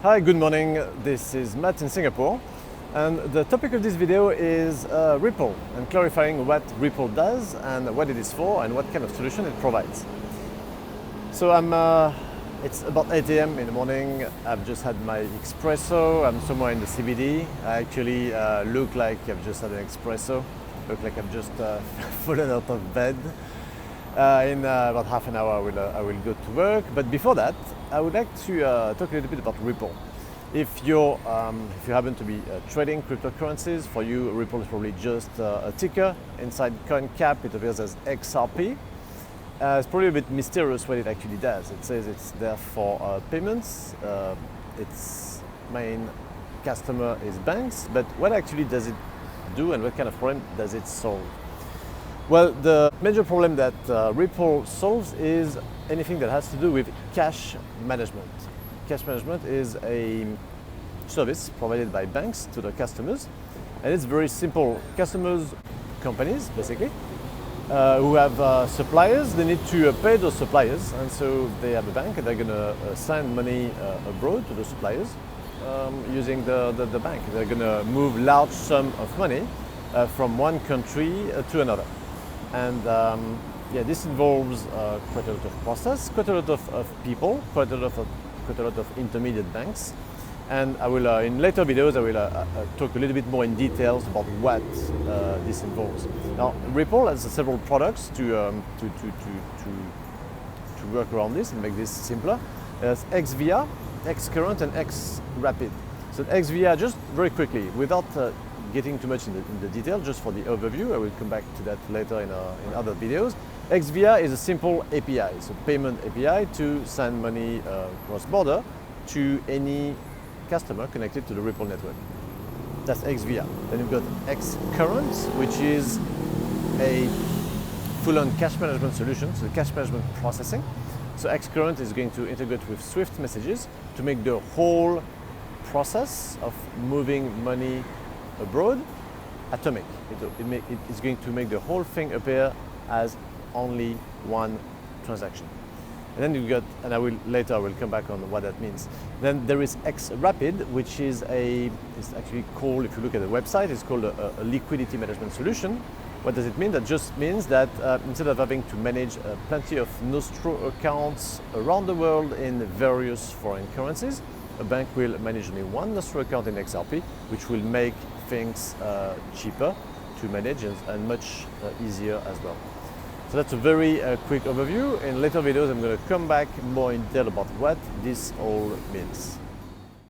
Hi, good morning. This is Matt in Singapore, and the topic of this video is Ripple and clarifying what Ripple does and what it is for and what kind of solution it provides. So it's about 8 a.m. in the morning. I've just had my espresso. I'm somewhere in the CBD. I actually look like I've just had an espresso. Look like I've just fallen out of bed. In about half an hour, I will go to work. But before that, I would like to talk a little bit about Ripple. If you happen to be trading cryptocurrencies, for you, Ripple is probably just a ticker. Inside CoinCap, it appears as XRP. It's probably a bit mysterious what it actually does. It says it's there for payments. Its main customer is banks. But what actually does it do, and what kind of problem does it solve? Well, the major problem that Ripple solves is anything that has to do with cash management. Cash management is a service provided by banks to their customers, and it's very simple. Customers, companies basically, who have suppliers, they need to pay those suppliers, and so they have a bank and they're going to send money abroad to the suppliers using the bank. They're going to move large sum of money from one country to another. And this involves quite a lot of process, quite a lot of people, quite a lot of intermediate banks. And I will, in later videos, I will talk a little bit more in details about what this involves. Now, Ripple has several products to work around this and make this simpler. There's XVR, XCurrent, and XRapid. So XVR, just very quickly, without getting too much in the detail, just for the overview, I will come back to that later in other videos. XVR is a simple API, so payment API to send money cross-border to any customer connected to the Ripple network. That's XVR. Then you've got XCurrent, which is a full-on cash management solution, so cash management processing. So XCurrent is going to integrate with Swift messages to make the whole process of moving money abroad atomic. It's going to make the whole thing appear as only one transaction. And then you've got, and I will come back on what that means. Then there is XRapid, which is it's actually called, if you look at the website, it's called a liquidity management solution. What does it mean? That just means that instead of having to manage plenty of Nostro accounts around the world in various foreign currencies, a bank will manage only one Nostro account in XRP, which will make things cheaper to manage and much easier as well. So that's a very quick overview. In later videos, I'm going to come back more in detail about what this all means.